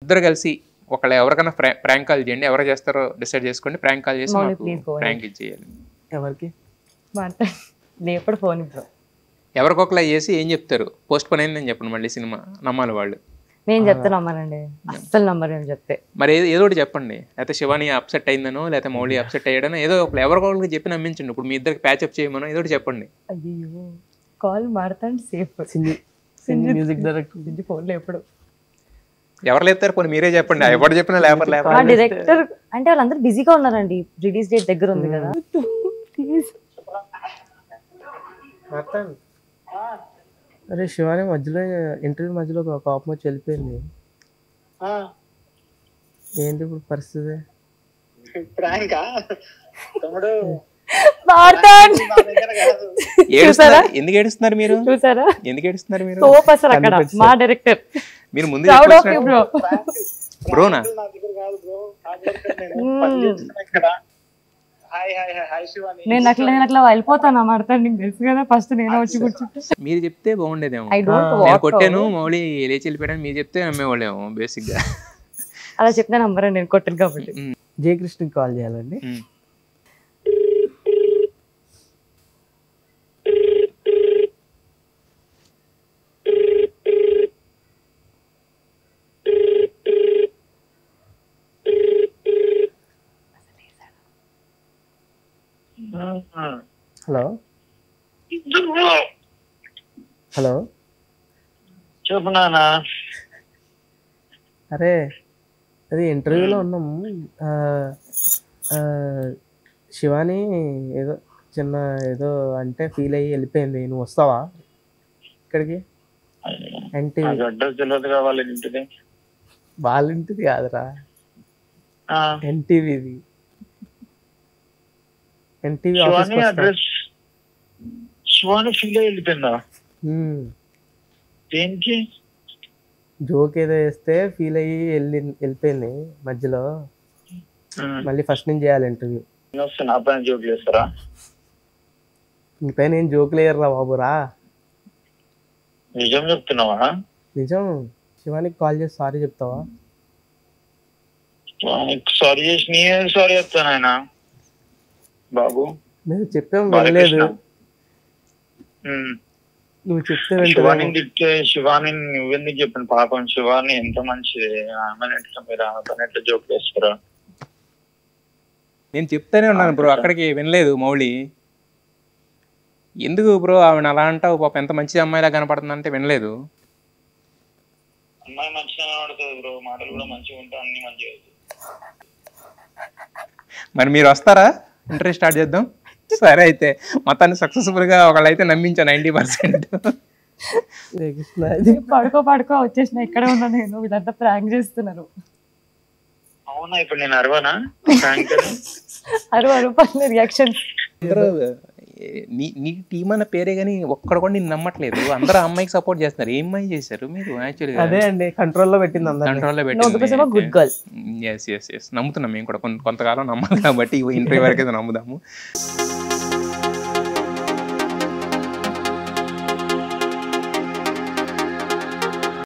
ఇద్దరు కలిసి ఒకళ్ళు ఎవరికైనా ప్రాంక్ కాల్ చేయండి, ఎవరు చేస్తారో డిసైడ్ చేసుకోండి, ప్రాంక్ కాల్ చేసి ప్రాంక్ ఇచ్చేయాలి. ఎవరికి ఎప్పుడు ఫోన్ ఇప్పుడు ఎవరికొకలా చేసి ఏం చెప్తారు, పోస్ట్ పోన్ అయిందని చెప్పండి, మళ్ళీ సినిమా నమ్మాలి వాళ్ళు. నేను చెప్తే నమ్మనండి, అస్సలు నమ్మరు నేను చెప్తే. మరి ఏదో ఒకటి చెప్పండి, లేకపోతే శివాని అప్సెట్ అయిందనో లేకపోతే మౌలి అప్సెట్ అయ్యాడనో ఏదో ఒకటి ఎవరికొకరికి చెప్పి నమ్మించండి. ఇప్పుడు మీ ఇద్దరికి ప్యాచప్ చేయమనో ఏదో ఒకటి చెప్పండి. అయ్యో కాల్ మాడతాండి సేఫ్. మ్యూజిక్ డైరెక్టర్ ఫోన్లో ఎప్పుడు ఎవరు లేస్తారు, పోనీ మీరే చెప్పండి, ఎవరు చెప్పినా లేపర్ డైరెక్టర్ అంటే వాళ్ళందరూ బిజీగా ఉన్నారండి, రిలీజ్ డేట్ దగ్గర ఉంది కదా. అరే శివాని మధ్యలో ఇంటర్వ్యూ మధ్యలో ఒక కోపం వచ్చి వెళ్ళిపోయింది, ఏంటి ఇప్పుడు పరిస్థితి? ఎందుకు ఏడుస్తున్నారు మీరు? చూసారా ఎందుకు ఏడుస్తున్నారు మీరు? అక్కడ మా డైరెక్టర్ మీరు ముందు బ్రోనా నేను అట్లా వెళ్ళిపోతాను అన్నమాట, నీకు తెలుసు కదా, ఫస్ట్ నేను వచ్చి కూర్చుంటా. మీరు చెప్తే బాగుండేదేమో, నేను కొట్టాను మౌలి లేచి వెళ్ళిపోయాను మీరు చెప్తే నమ్మేవాళ్ళేమో బేసిక్ గా. అలా చెప్తే నమ్మరండి, నేను కొట్టాను కాబట్టి. జయకృష్ణకి కాల్ చేయాలండి. హలో హలో చెప్పు నాన్న. అరే అది ఇంటర్వ్యూలో ఉన్నాము, శివాని ఏదో చిన్న ఏదో అంటే ఫీల్ అయ్యి వెళ్ళిపోయింది, నువ్వు వస్తావా ఇక్కడికి? వాళ్ళ ఇంటిది కాదురా, ఎన్టీవీది. ఎన్టీవీ అడ్రస్ శివాని ఫీల్ అయ్యి వెళ్ళిపోయిందా? దేనికి? జోక్ ఏదో వేస్తే ఫీల్ అయ్యి వెళ్ళిపోయింది మధ్యలో, మళ్ళీ ఫస్ట్ నుంచి చేయాలి ఇంటర్వ్యూ. నా పైన జోకులు వేస్తారా? నీ పైన ఏం జోకులు వేయర్రా బాబురా. నిజం చెప్తున్నావా? నిజం. శివానికి కాల్ చేసి సారీ చెప్తావా? సారీ చేసి నీ సారీ చెప్తాను ఆయన బాబు. నేను చెప్పాం వినలేదు, నువ్వు చెప్తే శివాని తిట్టే శివాని నువ్వెందుకు చెప్పండి, పాపం శివాని ఎంత మంచిది, మీరు ఎట్లా జోక్ వేస్తారా? నేను చెప్తానే ఉన్నాను బ్రో, అక్కడికి వినలేదు మౌలి. ఎందుకు బ్రో ఆవిడ అలా అంటావు, పాప ఎంత మంచి అమ్మాయిలా కనపడుతుంది అంటే వినలేదు. అమ్మాయి మంచిగా కనపడుతుంది బ్రో, మాటలు కూడా మంచిగా ఉంటాయి, అన్ని మంచిగా. మరి మీరు వస్తారా? ఇంటర్వ్యూ స్టార్ట్ చేద్దాం. సరే అయితే మొత్తాన్ని సక్సెస్ఫుల్ గా ఒకళ్ళైతే నమ్మించా 90%. పడుకో వచ్చేసిన, ఇక్కడే ఉన్నా నేను, వీళ్ళంతా ప్రాంక్ చేస్తున్నారు. అవునా? ఇప్పుడు నేను అరవనా? అరవై రియాక్షన్. నీ టీం అన్న పేరే గానీ ఒక్కడ కూడా నేను నమ్మట్లేదు, అందరూ అమ్మాయికి సపోర్ట్ చేస్తున్నారు. ఏం అమ్మాయి చేశారు మీరు యాక్చువల్గా? అదే అండి, కంట్రోల్లో పెట్టింది, కంట్రోల్లో పెట్టింది. Good girl. ఎస్ నమ్ముతున్నాం మేము కూడా, కొంతకాలం నమ్మాలి కాబట్టి ఇంటర్వ్యూ వరకు అయితే నమ్ముదాము.